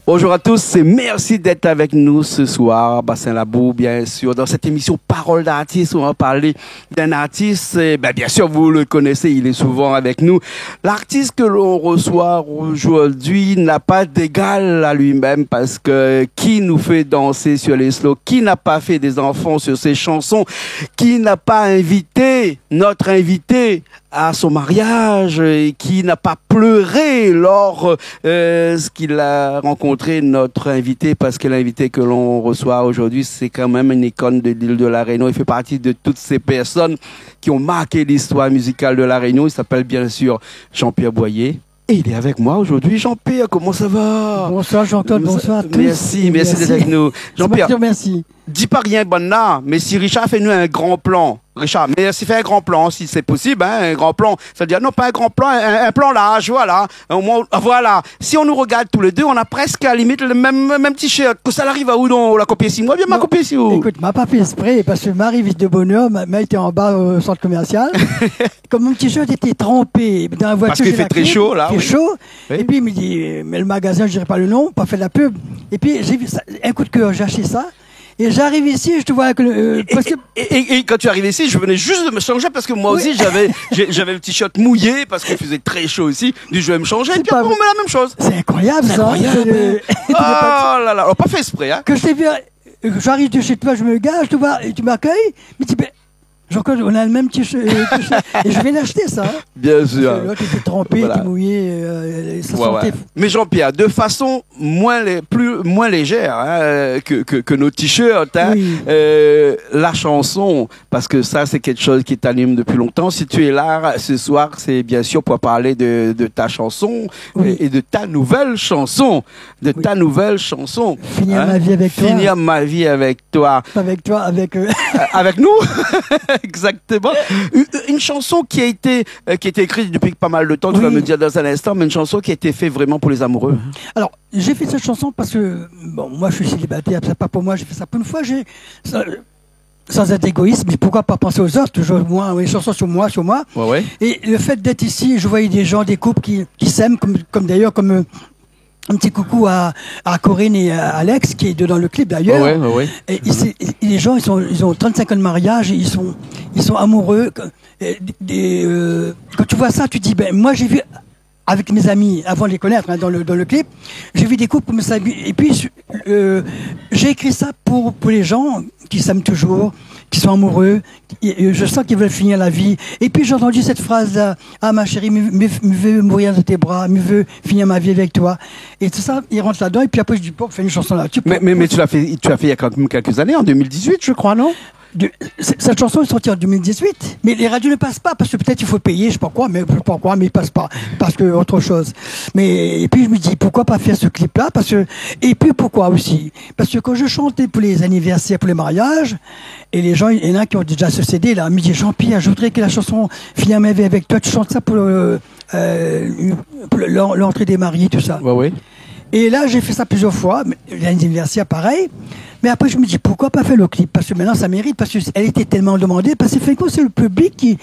Bonjour à tous et merci d'être avec nous ce soir. Bassin Labou, bien sûr, dans cette émission Parole d'artiste, on va parler d'un artiste. Et bien sûr, vous le connaissez, il est souvent avec nous. L'artiste que l'on reçoit aujourd'hui n'a pas d'égal à lui-même parce que qui nous fait danser sur les slows, qui n'a pas fait des enfants sur ses chansons, qui n'a pas invité notre invité à son mariage et qui n'a pas pleuré lors ce qu'il a rencontré notre invité, parce que l'invité que l'on reçoit aujourd'hui, c'est quand même une icône de l'île de La Réunion. Il fait partie de toutes ces personnes qui ont marqué l'histoire musicale de La Réunion. Il s'appelle bien sûr Jean-Pierre Boyer. Et il est avec moi aujourd'hui. Jean-Pierre, comment ça va? Bonsoir Jean-Claude, bonsoir à tous. Merci d'être avec nous. Jean-Pierre, merci. Dis pas rien, Bonna, mais si Richard fait nous un grand plan, Richard, mais s'il fait un grand plan, si c'est possible, hein, un grand plan, ça veut dire non, pas un grand plan, un plan large, voilà. Voilà. Si on nous regarde tous les deux, on a presque à la limite le même t-shirt. Que ça arrive à où donc la copie ici? Moi, bien ma copie ici où? Écoute, m'a pas fait exprès parce que Marie Vite de Bonheur m'a été en bas au centre commercial. Comme mon t-shirt était trempé dans la voiture. Parce qu'il fait très chaud là. Il fait chaud. Oui. Et puis il me dit, mais le magasin, je dirais pas le nom, pas fait de la pub. Et puis j'ai vu ça, un coup de cœur, j'ai acheté ça. Et j'arrive ici, je te vois avec le... Et quand tu arrives ici, je venais juste de me changer parce que moi aussi, j'avais le t-shirt mouillé parce qu'il faisait très chaud ici. Du je vais me changer et puis après, on met la même chose. C'est incroyable, ça. Incroyable. Oh là là, on n'a pas fait exprès, hein. Que je t'ai vu, j'arrive de chez toi, je me gare, je te vois, et tu m'accueilles, mais tu Jean-Claude, on a le même t-shirt, et je vais l'acheter, ça. Bien sûr. L'autre était trempé, voilà. Était mouillé, ça sentait... Mais Jean-Pierre, de façon moins légère hein, que nos t-shirts, hein, oui. La chanson, parce que ça, c'est quelque chose qui t'anime depuis longtemps. Si tu es là ce soir, c'est bien sûr pour parler de ta chanson oui. et de ta nouvelle chanson. Ta nouvelle chanson. Finir ma vie avec toi. Finir ma vie avec toi. Avec toi, avec... Avec nous. Exactement. Une chanson qui a été écrite depuis pas mal de temps, tu vas me dire dans un instant, mais une chanson qui a été faite vraiment pour les amoureux. Alors, j'ai fait cette chanson parce que, bon, moi je suis célibataire, c'est pas pour moi, j'ai fait ça pour une fois, sans être égoïste, mais pourquoi pas penser aux autres, toujours moi, une chanson sur moi. Ouais, ouais. Et le fait d'être ici, je voyais des gens, des couples qui s'aiment, comme d'ailleurs, comme... un petit coucou à Corinne et à Alex qui est dans le clip d'ailleurs. Ouais, ouais. Et les gens ils ont 35 ans de mariage, ils sont amoureux. Quand tu vois ça, tu dis moi j'ai vu avec mes amis avant de les connaître hein, dans le clip, j'ai vu des couples comme ça et puis j'ai écrit ça pour les gens qui s'aiment toujours, qui sont amoureux, je sens qu'ils veulent finir la vie. Et puis j'ai entendu cette phrase-là, ah ma chérie, me veux mourir dans tes bras, me veux finir ma vie avec toi. Et tout ça, il rentre là-dedans, et puis après je dis, bon, fais une chanson là-dessus. Mais tu l'as fait il y a quand même quelques années, en 2018, je crois, non? Cette chanson est sortie en 2018, mais les radios ne passent pas parce que peut-être il faut payer, je sais pas quoi, mais ils passent pas parce que autre chose. Mais et puis je me dis pourquoi pas faire ce clip-là et puis pourquoi aussi parce que quand je chantais pour les anniversaires, pour les mariages, et les gens, il y en a qui ont déjà ce CD là, me dit Jean-Pierre, je voudrais que la chanson Finir ma vie avec toi, tu chantes ça pour l'entrée des mariés, tout ça. Ouais, ouais. Et là, j'ai fait ça plusieurs fois, l'anniversaire pareil. Mais après, je me dis, pourquoi pas faire le clip? Parce que maintenant, ça mérite, parce qu'elle était tellement demandée, parce que c'est le public qui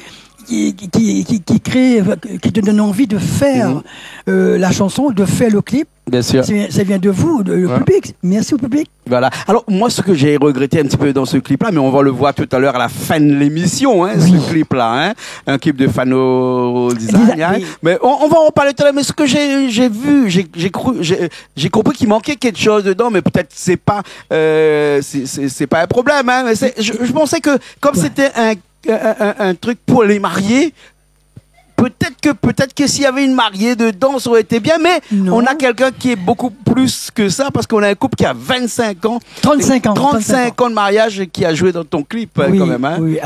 crée, qui te donne envie de faire la chanson, de faire le clip. Bien sûr. Ça vient de vous, le public. Merci au public. Voilà. Alors, moi, ce que j'ai regretté un petit peu dans ce clip-là, mais on va le voir tout à l'heure à la fin de l'émission, hein, ce clip-là, hein, un clip de Fano Design, hein. Mais on va en parler tout à l'heure, mais ce que j'ai vu, j'ai compris qu'il manquait quelque chose dedans, mais peut-être c'est pas un problème, hein, mais je pensais que, comme c'était un truc pour les mariés, peut-être que s'il y avait une mariée dedans, ça aurait été bien, mais non. On a quelqu'un qui est beaucoup plus que ça, parce qu'on a un couple qui a 25 ans. 35 ans de mariage et qui a joué dans ton clip, quand même, hein. Oui,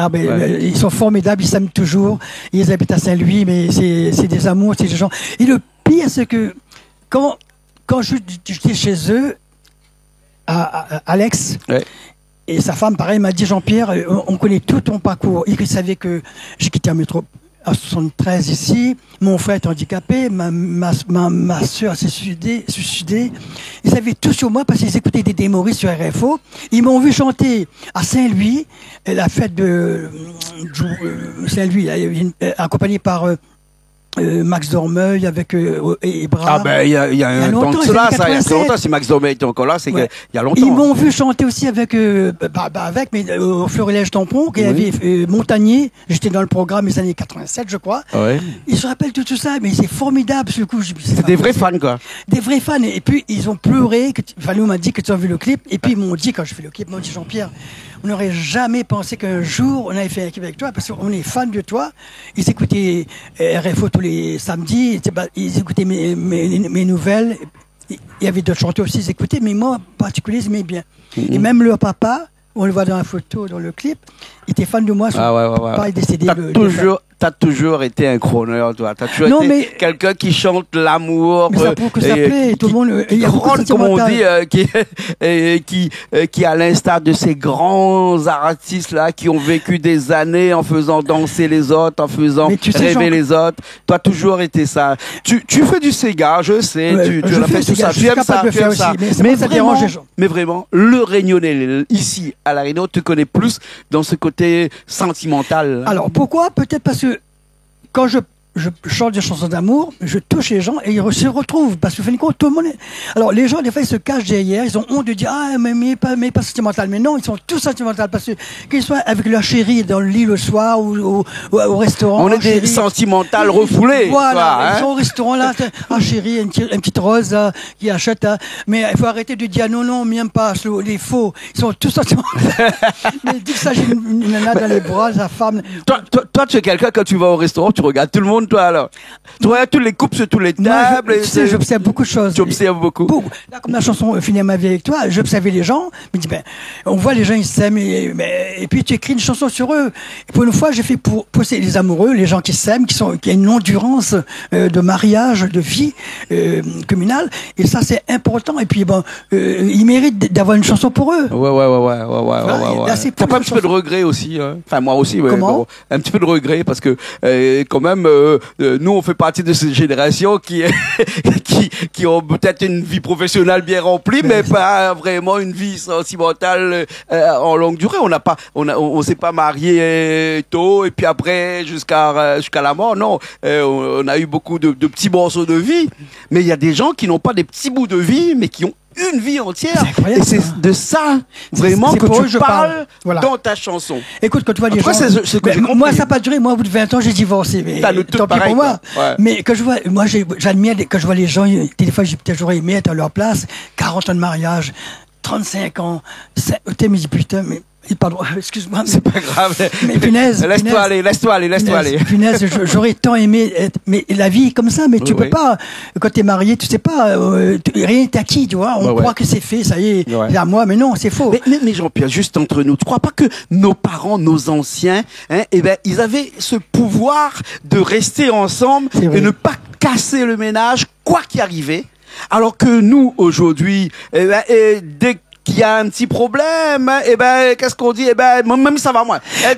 ils sont formidables, ils s'aiment toujours. Ils habitent à Saint-Louis, mais c'est des amours, c'est des gens. Et le pire, c'est que quand j'étais chez eux, à Alex, et sa femme, pareil, m'a dit, Jean-Pierre, on connaît tout ton parcours. Il savait que j'ai quitté la métropole en 73 ici, mon frère est handicapé, ma soeur s'est suicidée. Ils savaient tout sur moi parce qu'ils écoutaient des démoristes sur RFO. Ils m'ont vu chanter à Saint-Louis, la fête de Saint-Louis, accompagné par Max Dormeuil avec et Brard. Ah ben il y a un temps de cela, ça, il y a très longtemps. Si Max Dormeuil était encore là, c'est qu'il y a longtemps. Ils m'ont vu chanter aussi avec au Florilège Tampon, qu'il y avait Montagnier. J'étais dans le programme des années 87, je crois. Ouais. Ils se rappellent tout ça, mais c'est formidable ce coup. C'est des vrais fans, quoi. Des vrais fans. Et puis ils ont pleuré. Nous m'a dit que tu as vu le clip. Et puis ils m'ont dit, quand je fais le clip, ils m'ont dit, Jean-Pierre, on n'aurait jamais pensé qu'un jour on avait fait un clip avec toi, parce qu'on est fans de toi. Ils écoutaient RFO tous les samedis, ils écoutaient mes nouvelles. Il y avait d'autres chanteurs aussi, ils écoutaient, mais moi, en particulier, ils aimaient bien. Et même leur papa, on le voit dans la photo, dans le clip, il était fan de moi. Son papa est décédé. T'as toujours été un chroneur, toi. T'as toujours été quelqu'un qui chante l'amour. Mais ça prouve que ça plaît. Tout le monde, il y a beaucoup de comme on dit, qui à l'instar de ces grands artistes là qui ont vécu des années en faisant danser les autres, en faisant rêver les autres. T'as toujours été ça. Tu fais du Sega, je sais. Tu as fait tout ça. Tu aimes ça. Tu aimes ça. Mais vraiment, le Réunionnais ici à La Réunion te connaît plus dans ce côté sentimental. Alors pourquoi? Peut-être parce que quand je chante des chansons d'amour, je touche les gens et ils se retrouvent. Parce que, fin de compte, tout le monde Alors, les gens, des fois, ils se cachent derrière, ils ont honte de dire, ah, mais pas sentimental. Mais non, ils sont tous sentimentaux parce que, qu'ils soient avec leur chérie dans le lit le soir ou au restaurant. On est des sentimentales refoulés. Voilà, ils sont au restaurant, là, ah, chérie, une petite rose, là, qui achète, hein. Mais il faut arrêter de dire, non, m'aime pas, les faux. Ils sont tous sentimentaux. Mais dès qu'il s'agit d'une nana dans les bras, sa femme. Toi, tu es quelqu'un, quand tu vas au restaurant, tu regardes tout le monde, toi, alors. Tu regardes toutes les coupes sur toutes les tables. Moi, tu sais, j'observe beaucoup de choses. Tu observes beaucoup. Là, comme la chanson Finir ma vie avec toi, j'observais les gens. Je me dis, on voit les gens, ils s'aiment, et puis tu écris une chanson sur eux. Et pour une fois, j'ai fait pour les amoureux, les gens qui s'aiment, qui ont une endurance de mariage, de vie communale. Et ça, c'est important. Et puis, ils méritent d'avoir une chanson pour eux. Ouais. T'as pas un petit peu de regret aussi, hein? Enfin, moi aussi, ouais. Comment? Un petit peu de regret, parce que, quand même, nous, on fait partie de cette génération qui ont peut-être une vie professionnelle bien remplie, mais pas vraiment une vie sentimentale en longue durée. On s'est pas marié tôt et puis après jusqu'à la mort. Non, on a eu beaucoup de petits morceaux de vie, mais il y a des gens qui n'ont pas des petits bouts de vie, mais qui ont une vie entière. Et c'est de ça vraiment que tu parles dans ta chanson. Écoute, quand tu vois les gens, moi ça n'a pas duré. Moi, au bout de 20 ans, j'ai divorcé. Mais tant pis pour moi. Ouais. Mais quand je vois, moi j'admire quand je vois les gens, des fois j'aurais aimé être à leur place. 40 ans de mariage, 35 ans. Tu me dis putain, mais pardon, excuse-moi. C'est pas grave. Mais punaise. Laisse-toi aller. Punaise, j'aurais tant aimé être, mais la vie est comme ça, mais tu peux pas, quand t'es marié, tu sais pas, rien n'est acquis, tu vois. On croit que c'est fait, ça y est, c'est à moi, mais non, c'est faux. Mais Jean-Pierre, juste entre nous, tu crois pas que nos parents, nos anciens, ils avaient ce pouvoir de rester ensemble et ne pas casser le ménage, quoi qu'il arrivait? Alors que nous, aujourd'hui, dès qu'il y a un petit problème, qu'est-ce qu'on dit? Même ça va, moi. C'est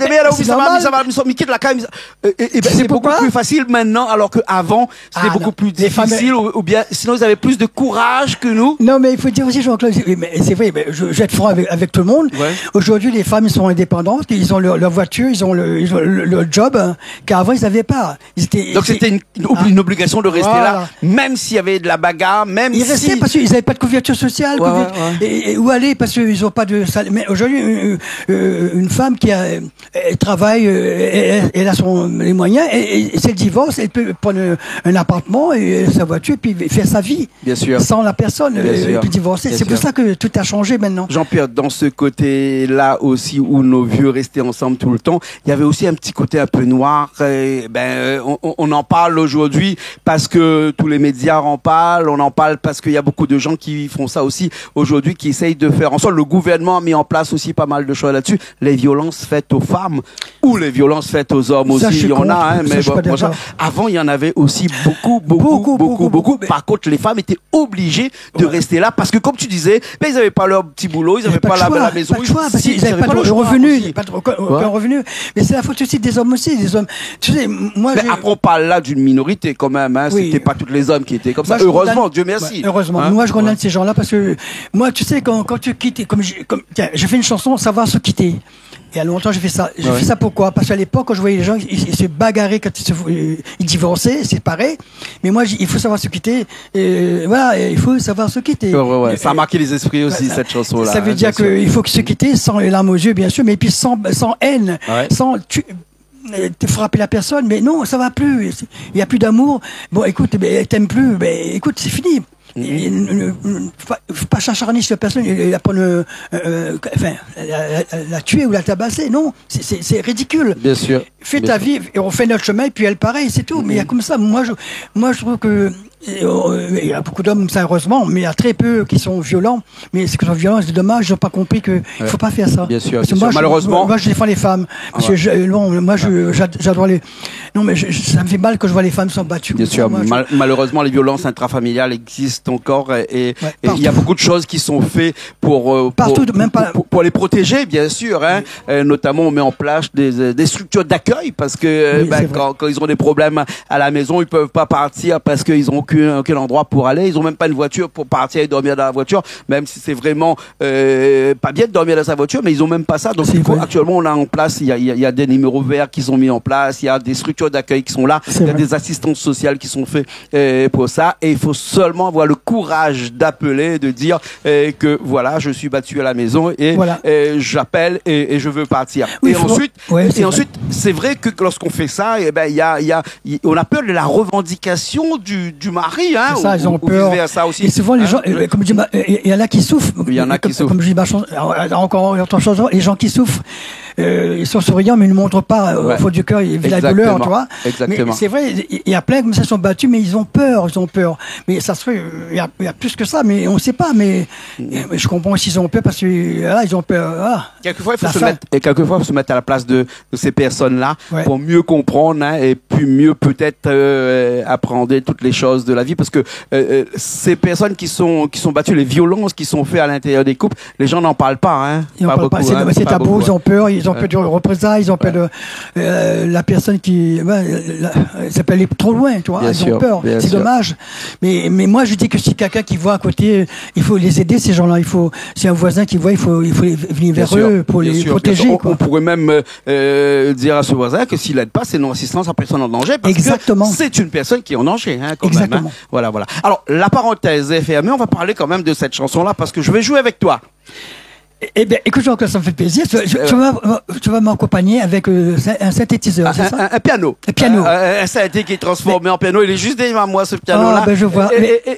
beaucoup plus facile maintenant, alors qu'avant, c'était beaucoup plus difficile, ou bien, sinon ils avaient plus de courage que nous. Non, mais il faut dire aussi, Jean-Claude, c'est vrai, je vais être franc avec tout le monde. Ouais. Aujourd'hui, les femmes, ils sont indépendantes, ils ont leur voiture, ils ont le job, qu'avant, ils n'avaient pas. Donc c'était une obligation de rester là, même s'il y avait de la bagarre, même ils restaient parce qu'ils n'avaient pas de couverture sociale, où aller parce qu'ils n'ont pas de salaire. Mais aujourd'hui, une femme qui travaille, elle a les moyens, et c'est le divorce, elle peut prendre un appartement et sa voiture, et puis faire sa vie. Bien sûr. Sans la personne, et puis divorcer. C'est pour ça que tout a changé maintenant. Jean-Pierre, dans ce côté-là aussi, où nos vieux restaient ensemble tout le temps, il y avait aussi un petit côté un peu noir. On en parle aujourd'hui parce que tous les médias en parlent, on en parle parce qu'il y a beaucoup de gens qui font ça aussi aujourd'hui, qui essayent de faire en sorte. Le gouvernement a mis en place aussi pas mal de choses là-dessus. Les violences faites aux femmes ou les violences faites aux hommes aussi, il y en a, mais avant il y en avait aussi beaucoup. Par contre, les femmes étaient obligées de rester là parce que, comme tu disais, ils n'avaient pas leur petit boulot, ils n'avaient pas la maison, ils n'avaient pas de revenus, mais c'est la faute aussi des hommes aussi, des hommes. Tu sais, moi. Mais après, on parle là d'une minorité quand même, hein. C'était pas tous les hommes qui étaient comme ça. Heureusement, Dieu merci. Heureusement. Moi, je condamne ces gens-là parce que moi, tu sais, quand tu quittes, tiens, j'ai fait une chanson, Savoir se quitter. il y a longtemps, j'ai fait ça. J'ai fait ça pourquoi? Parce qu'à l'époque, quand je voyais les gens, ils se bagarraient quand ils divorçaient, c'est pareil. Mais moi, il faut savoir se quitter. Voilà, il faut savoir se quitter. Ça a marqué les esprits aussi, cette chanson-là. Ça veut dire qu'il faut se quitter sans les larmes aux yeux, bien sûr, mais puis sans haine, sans te frapper la personne. Mais non, ça va plus. Il n'y a plus d'amour. Bon, écoute, t'aimes plus. Écoute, c'est fini. Faut pas s'acharner sur la personne, la tuer ou la tabasser, non, c'est ridicule. Bien sûr. Fais ta vie, et on fait notre chemin, et puis elle pareil, c'est tout. Mais il y a comme ça, moi je trouve que il y a beaucoup d'hommes, ça heureusement, mais il y a très peu qui sont violents. Mais c'est que sont violents, c'est dommage, ils n'ont pas compris qu'il ne faut pas faire ça. Bien sûr, malheureusement. Moi, je défends les femmes. Parce que j'adore les. Non, mais ça me fait mal quand je vois les femmes sont battues. Bien sûr, malheureusement, les violences intrafamiliales existent encore et il y a beaucoup de choses qui sont faites pour les protéger, bien sûr. Hein. Notamment, on met en place des structures d'accueil parce que quand ils ont des problèmes à la maison, ils peuvent pas partir parce qu'ils n'ont aucun endroit pour aller. Ils ont même pas une voiture pour partir et dormir dans la voiture, même si c'est vraiment pas bien de dormir dans sa voiture, mais ils ont même pas ça. Donc actuellement, on a en place, il y a des numéros verts qui sont mis en place, il y a des structures d'accueil qui sont là, il y a des assistances sociales qui sont faites pour ça. Et il faut seulement avoir le courage d'appeler, de dire que voilà, je suis battu à la maison et j'appelle et je veux partir. Oui, ensuite, c'est vrai que lorsqu'on fait ça, on a peur de la revendication du mari, hein. Ça, ils ont peur. Ça aussi. Et souvent, les gens, comme je dis, il y en a qui souffrent. Il y en a qui souffrent. Comme je dis, encore autre chose, les gens qui souffrent, ils sont souriants, mais ils ne montrent pas au fond du cœur, ils vivent la douleur, tu vois. Exactement. Mais c'est vrai, il y a plein comme ça qui sont battus, mais ils ont peur. Mais ça se fait, il y a plus que ça, mais on ne sait pas, mais je comprends aussi ils ont peur parce que, là, ils ont peur. Quelquefois, il faut se mettre à la place de ces personnes-là pour mieux comprendre, hein, et puis mieux peut-être appréhender toutes les choses de la vie, parce que ces personnes qui sont battues, les violences qui sont faites à l'intérieur des couples, les gens n'en parlent pas, hein. C'est tabou, ils ont peur de représailles, ils ont peur de la personne qui ça peut aller trop loin, tu vois. Ils ont peur, c'est dommage. Mais moi je dis que si quelqu'un qui voit à côté, il faut les aider, ces gens-là. Si un voisin qui voit, il faut venir vers eux pour les protéger. On pourrait même dire à ce voisin que s'il n'aide pas, c'est non-assistance à personne en danger, parce que c'est une personne qui est en danger, hein, quand même, hein. Voilà. Alors, la parenthèse est fermée, on va parler quand même de cette chanson-là, parce que je vais jouer avec toi. Eh bien, écoute, ça me fait plaisir. Tu vas m'accompagner avec un synthétiseur, c'est ça? Un piano. Un piano. Un synthé qui est transformé en piano. Il est juste derrière moi, ce piano-là. Je vois.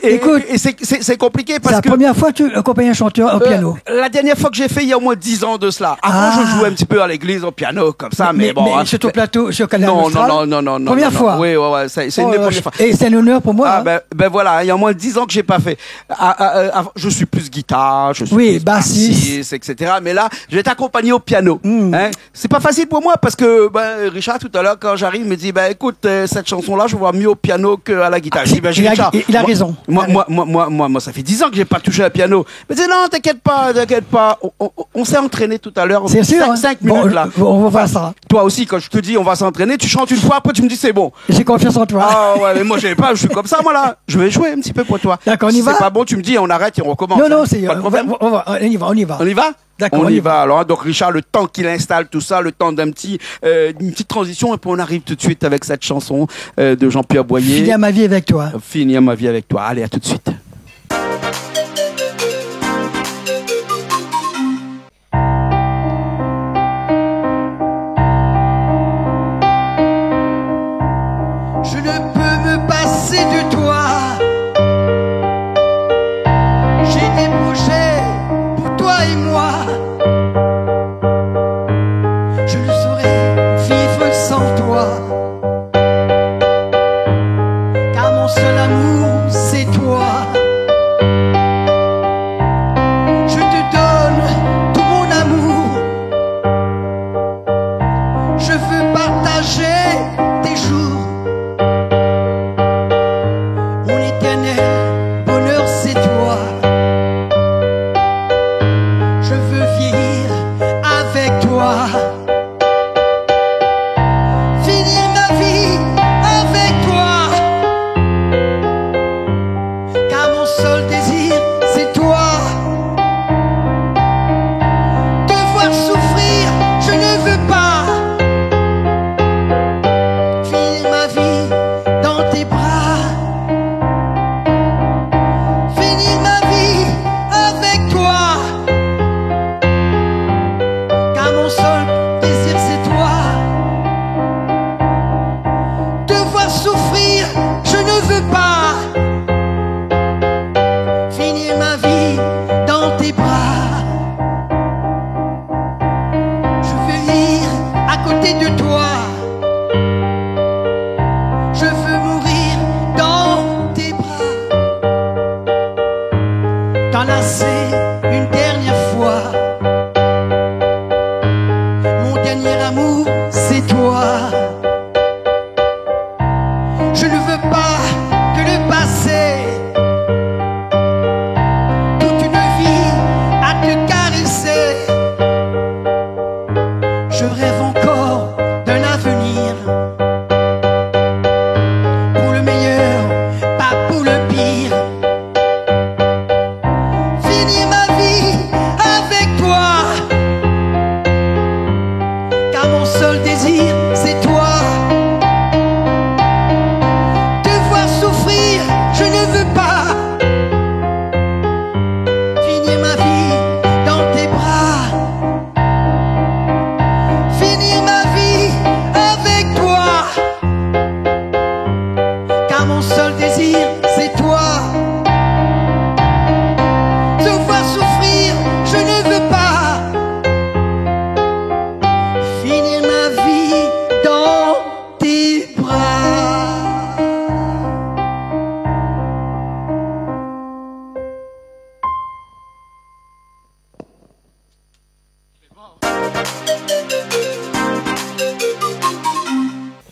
Écoute. C'est compliqué parce que. C'est la première fois que tu accompagnes un chanteur au piano. La dernière fois que j'ai fait, il y a au moins 10 ans de cela. Avant, je jouais un petit peu à l'église au piano, comme ça, mais bon. Mais sur ton plateau, sur Canal Austral? Non. Première fois? Oui, c'est une des premières fois. Et c'est un honneur pour moi. Ben voilà, il y a au moins 10 ans que j'ai pas fait. Je suis plus guitare, je suis plus bassiste, etc. Mais là, je vais t'accompagner au piano. Hein? C'est pas facile pour moi parce que Richard, tout à l'heure, quand j'arrive, il me dit écoute, cette chanson-là, je vois mieux au piano qu'à la guitare. Je dis, Richard, il a raison. Moi, ça fait 10 ans que j'ai pas touché un piano. Mais il dit non, t'inquiète pas. On s'est entraîné tout à l'heure. C'est sûr. 5 minutes là. On va voir ça. Toi aussi, quand je te dis on va s'entraîner, tu chantes une fois, après tu me dis c'est bon. J'ai confiance en toi. Ah ouais, mais moi je suis comme ça, moi là. Je vais jouer un petit peu pour toi. D'accord, on y va. C'est pas bon, tu me dis on arrête et on recommence. Non, c'est pas de problème. On y va. On y va? D'accord, on y va. Alors, donc Richard, le temps qu'il installe tout ça, le temps d'une petite transition, et puis on arrive tout de suite avec cette chanson de Jean-Pierre Boyer. Finir ma vie avec toi. Finir ma vie avec toi. Allez, à tout de suite. Je ne peux me passer de toi. J'ai des projets pour toi et moi. Je ne saurais vivre sans toi. Car mon seul amour, c'est toi. Je te donne tout mon amour. Je veux partager tes jours. Mon éternel bonheur, c'est toi. Je veux vieillir avec toi. Finir ma vie avec toi. Car mon seul désir, c'est toi. Te voir souffrir, je ne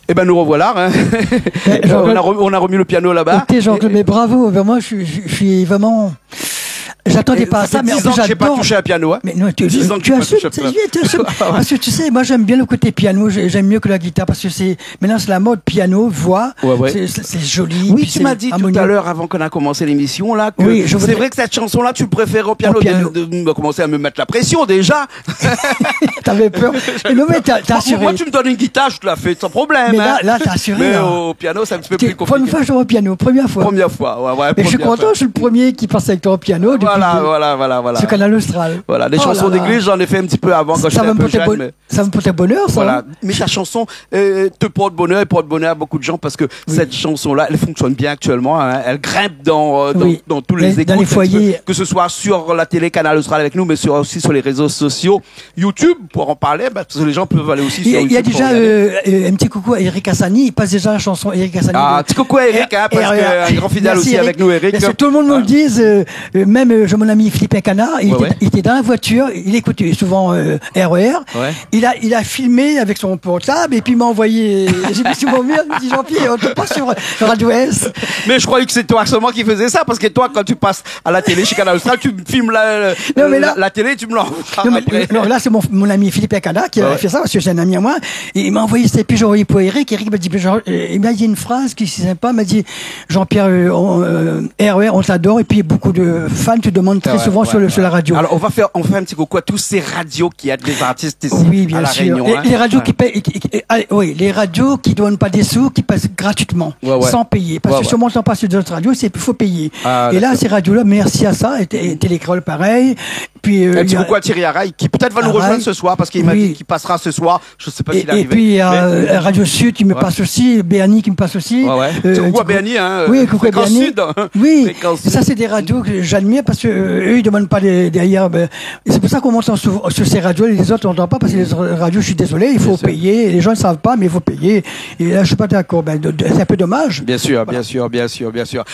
Eh ben, nous revoilà. Hein. On a remis le piano là-bas. Écoutez, Jean-Claude, mais bravo, vraiment, je suis vraiment... J'attendais pas à ça, mais en plus, j'adore. J'ai pas touché un piano, hein. Mais non, tu assumes. Parce que tu sais, moi, j'aime bien le côté piano, j'aime mieux que la guitare, parce que maintenant, c'est la mode piano, voix. Ouais. C'est joli. Oui, tu m'as dit tout à l'heure, avant qu'on a commencé l'émission, là, que c'est vrai que cette chanson-là, tu préfères au piano. De commencer à me mettre la pression, déjà. T'avais peur. Non, mais t'as assuré. Moi, tu me donnes une guitare, je te la fais sans problème. Mais là, t'as assuré. Mais au piano, c'est un petit peu plus compliqué. Première fois, je joue au piano, première fois. Première fois, ouais. Mais je suis content, je suis le premier qui passe avec toi au piano. Voilà. Ce Canal Austral. Voilà, les chansons d'église, j'en ai fait un petit peu avant quand j'étais un peu jeune. Ça me portait bonheur, ça. Voilà. Mais ta chanson te porte bonheur et porte bonheur à beaucoup de gens parce que cette chanson-là, elle fonctionne bien actuellement. Hein. Elle grimpe dans tous les écoutes. Dans les foyers. Que ce soit sur la télé Canal Austral avec nous, mais aussi sur les réseaux sociaux. YouTube, pour en parler, parce que les gens peuvent aller aussi sur YouTube. Il y a déjà un petit coucou à Eric Hassani. Il passe déjà la chanson Eric Hassani. Ah, petit coucou à Eric, parce qu'un grand fidèle aussi avec nous, Eric. Tout le monde me le dise. Même mon ami Philippe Canard, il était dans la voiture, il écoutait souvent RER. Ouais. Il a filmé avec son portable et puis il m'a envoyé. J'ai mis sur mon mur, il me dit Jean-Pierre, on te passe sur Radio S. Mais je croyais que c'est toi seulement qui faisais ça parce que toi, quand tu passes à la télé chez Canal Austral, tu filmes la télé et tu me l'envoies. Non, là, c'est mon ami Philippe Canard qui a fait ça parce que c'est un ami à moi. Et il m'a envoyé ça, puis j'ai envoyé pour Eric. Eric m'a dit, il m'a dit une phrase qui est sympa. Il m'a dit Jean-Pierre, RER, on t'adore. Et puis beaucoup de fans te demandent très souvent sur la radio. Alors, on fait un petit coucou à tous ces radios qui aident les artistes ici à La Réunion. Les radios qui payent, les radios qui donnent pas des sous, qui passent gratuitement, sans payer. Parce que si on monte pas sur d'autres radios, il faut payer. Et là, ces radios-là, merci à ça, et Télécrol pareil. Puis, un petit coucou à Thierry Araille, qui peut-être va nous rejoindre ce soir, parce qu'il m'a dit qu'il passera ce soir. Je sais pas s'il est arrivé. Et puis, Radio Sud qui me passe aussi, Béani qui me passe aussi. Coucou à Béani, hein. Oui, coucou à Béani. Sud. Oui. Ça, c'est des radios que j'admire parce que eux, ils demandent pas derrière. C'est pour ça qu'on monte sur ces radios, les autres, on n'entend pas parce que les radios, je suis désolé, il faut payer. Les gens ne savent pas, mais il faut payer. Et là, je suis pas d'accord. C'est un peu dommage. Bien sûr.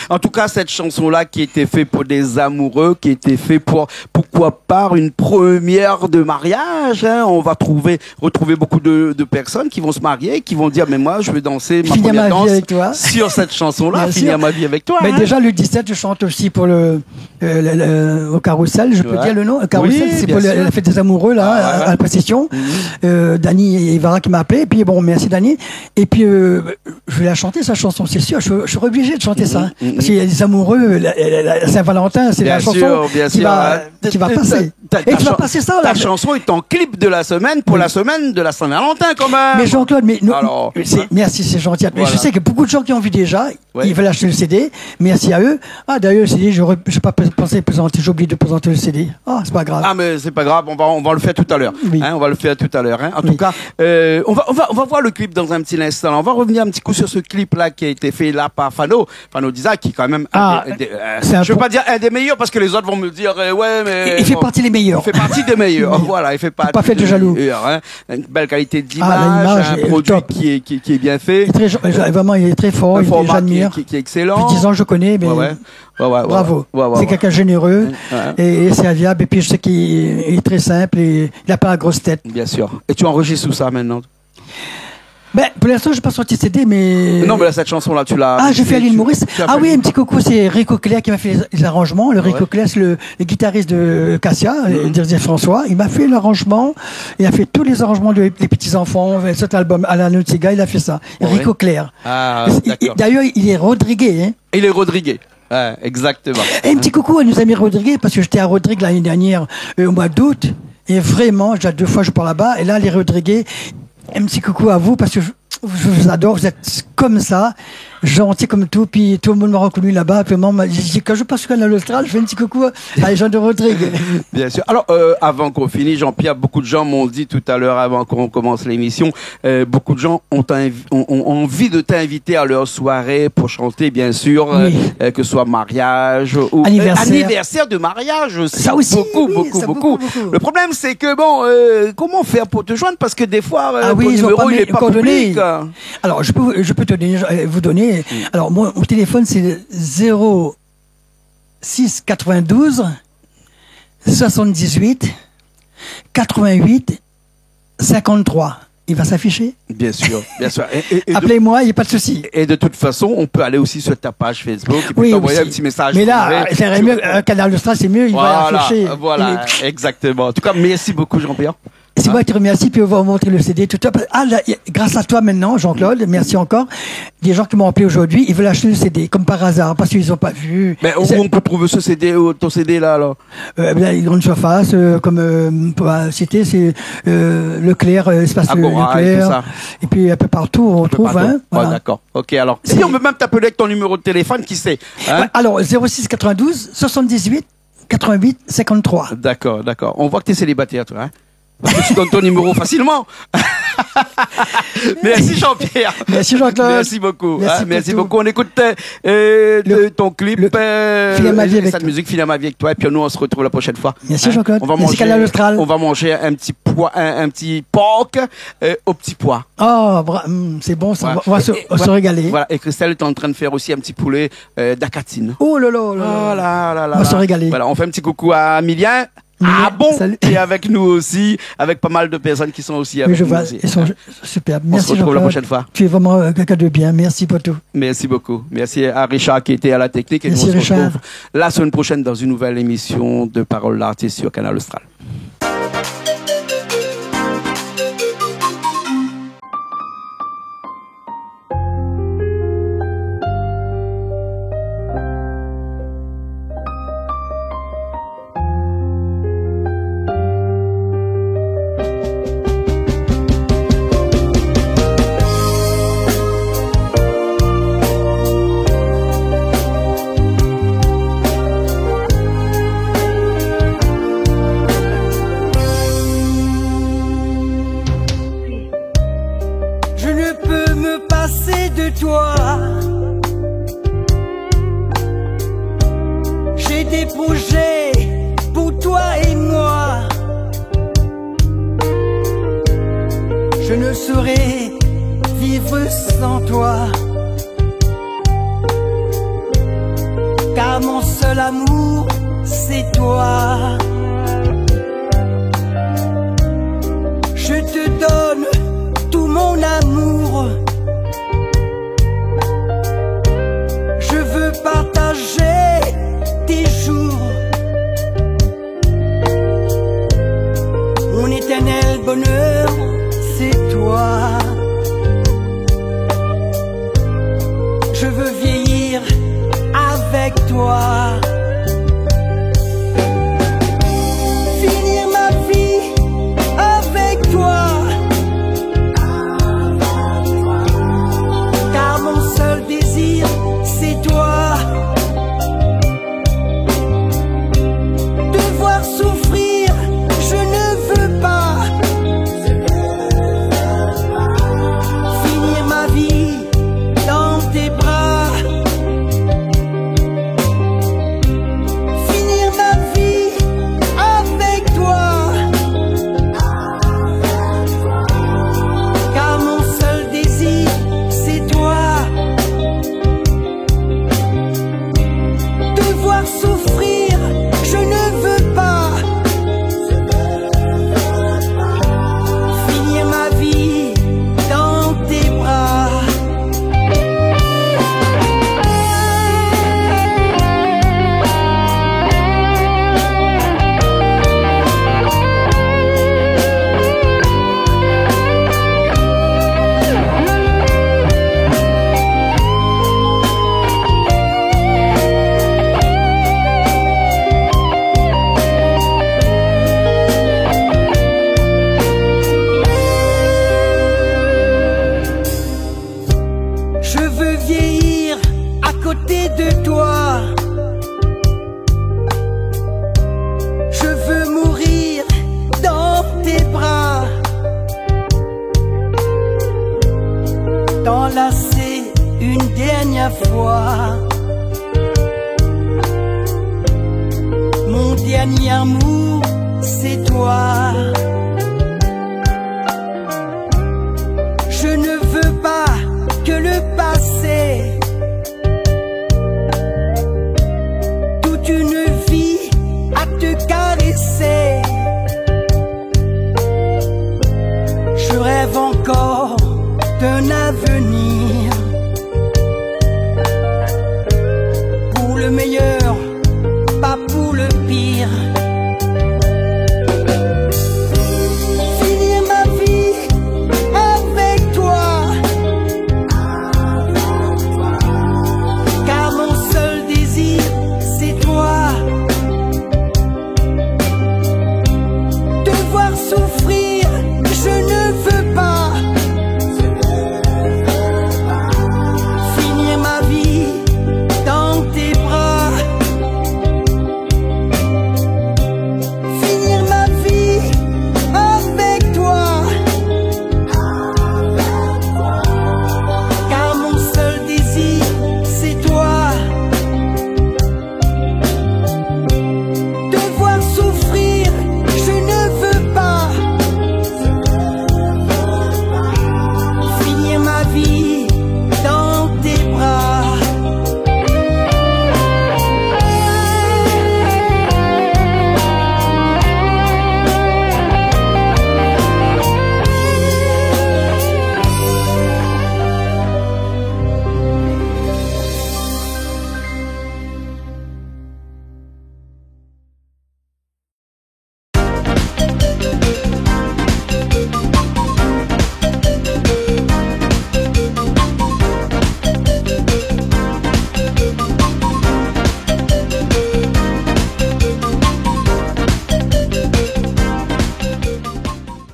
En tout cas, cette chanson-là qui était faite pour des amoureux, qui était faite pour, pourquoi pas, une première de mariage, hein. On va retrouver beaucoup de personnes qui vont se marier, qui vont dire, mais moi, je vais danser ma première danse sur cette chanson-là, finir ma vie avec toi. Mais déjà, le 17, je chante aussi pour au Carrousel, je peux dire le nom. Carrousel, c'est pour la fête des amoureux, là, à la Possession. Dany Ivara qui m'a appelé, et puis bon, merci Dany. Et puis, je vais la chanter, sa chanson, c'est sûr, je suis obligé de chanter ça. Parce qu'il y a des amoureux, la Saint-Valentin, c'est la chanson qui va passer. Et tu vas passer ça, là. Ta chanson est en clip de la semaine pour la semaine de la Saint-Valentin, quand même. Mais Jean-Claude, merci, c'est gentil. Mais je sais que beaucoup de gens qui ont vu déjà, ils veulent acheter le CD. Merci à eux. Ah, d'ailleurs, le CD, je n'ai pas pensé présenter, j'ai oublié de présenter le CD. Ah, c'est pas grave. Ah, mais c'est pas grave, on va le faire tout à l'heure. Oui. Hein, on va le faire tout à l'heure. Hein. En tout cas, on va voir le clip dans un petit instant. On va revenir un petit coup sur ce clip-là qui a été fait là par Fano Disa, qui est quand même je veux pas dire un des meilleurs parce que les autres vont me dire, mais. Il fait partie des meilleurs. Il fait partie des meilleurs. Voilà, il fait partie. Pas fait de jaloux. Hein. Une belle qualité d'image, un produit qui est bien fait. Vraiment, il est très fort, j'admire. Qui est excellent. Depuis 10 ans, je connais, mais bravo. C'est quelqu'un généreux et serviable. Et puis, je sais qu'il est très simple et il n'a pas la grosse tête. Bien sûr. Et tu enregistres tout ça maintenant? Pour l'instant, je n'ai pas sorti CD, mais... Non, mais là, cette chanson-là, tu l'as... Ah, j'ai fait à l'île Maurice. Ah oui, un petit coucou, c'est Rico Claire qui m'a fait les arrangements. Le Rico Claire, c'est le guitariste de Cassia, Dirdier François. Il m'a fait l'arrangement. Il a fait tous les arrangements des petits-enfants. Cet album, Alain Notiga, il a fait ça. Rico Claire. Ah, d'accord. D'ailleurs, il est Rodriguez. Hein. Il est Rodriguez. Ouais, exactement. Et un petit coucou à nos amis Rodriguez, parce que j'étais à Rodrigue l'année dernière, au mois d'août. Et vraiment, 2 fois, je pars là-bas. Et là, les Rodriguez... Un petit coucou à vous parce que je vous adore, vous êtes comme ça, gentil comme tout, puis tout le monde m'a reconnu là-bas. Puis quand je passe sur Canal Austral, je fais un petit coucou à les gens de Rodrigue. Bien sûr. Alors, avant qu'on finisse, Jean-Pierre, beaucoup de gens m'ont dit tout à l'heure, avant qu'on commence l'émission, beaucoup de gens ont envie de t'inviter à leur soirée pour chanter, bien sûr, que ce soit mariage ou anniversaire de mariage aussi. Ça aussi. Beaucoup. Le problème, c'est que comment faire pour te joindre? Parce que des fois, ton ils numéro, il n'est pas public. Alors, je peux vous donner. Alors, mon téléphone, c'est 06 92 78 88 53. il va s'afficher. Bien sûr, bien sûr. Appelez-moi, il n'y a pas de souci. Et de toute façon, on peut aller aussi sur ta page Facebook et puis Oui, t'envoyer aussi. un petit message. Mais là, c'est mieux, un canal Austral, c'est mieux, il va afficher. Voilà, exactement. En tout cas, merci beaucoup, Jean-Pierre. C'est moi qui te remercie, puis on va vous montrer le CD tout à l'heure. Ah, là, grâce à toi maintenant, Jean-Claude, merci encore. Des gens qui m'ont appelé aujourd'hui, ils veulent acheter le CD, comme par hasard, parce qu'ils n'ont pas vu. Mais où on peut trouver ce CD, ton CD là, alors? Les grandes surfaces, comme pour citer, c'est Leclerc, espace Agora, Leclerc. Et puis un peu partout, on trouve. Hein, voilà. D'accord. Ok, alors. Si on peut même t'appeler avec ton numéro de téléphone, qui sait? Hein? Alors, 06 92 78 88 53. D'accord. On voit que tu es célibataire, toi. Hein? Parce que tu donnes ton numéro facilement. Merci Jean-Pierre. Merci Jean-Claude. Merci beaucoup. Merci beaucoup. On écoute ton clip. Filer ma vie avec cette musique, Filer ma vie avec toi. Et puis nous, on se retrouve la prochaine fois. Merci Jean-Claude. Merci Canal Austral. On va manger un petit pois, un petit porc au petit pois. Oh, c'est bon, ça. On va se régaler. Voilà. Et Christelle est en train de faire aussi un petit poulet d'acatine. Oh là là. On va se régaler. Voilà. On fait un petit coucou à Emilien. Ah bon, salut. Et avec nous aussi, avec pas mal de personnes qui sont aussi avec nous. Oui, je vois, ils sont superbes. Merci, on se retrouve la prochaine fois. Tu es vraiment quelqu'un de bien. Merci pour tout. Merci beaucoup. Merci à Richard qui était à la technique. Et merci, nous, on se Richard. retrouve la semaine prochaine dans une nouvelle émission de Parole d'artiste sur Canal Austral. J'ai des projets pour toi et moi. Je ne saurais vivre sans toi, car mon seul amour, c'est toi. Je te donne tout mon amour. Je veux partager tes jours. Mon éternel bonheur, c'est toi. Je veux vieillir avec toi. Finir ma vie avec toi. Car mon seul désir, c'est toi. Devoir souffrir, je ne veux pas. Finir ma vie dans tes bras. Finir ma vie avec toi. Car mon seul désir, c'est toi. Devoir souffrir, je ne veux pas. Finir ma vie dans tes bras. Je veux vieillir à côté de toi. Je veux mourir dans tes bras. T'enlacer une dernière fois. Mon dernier amour.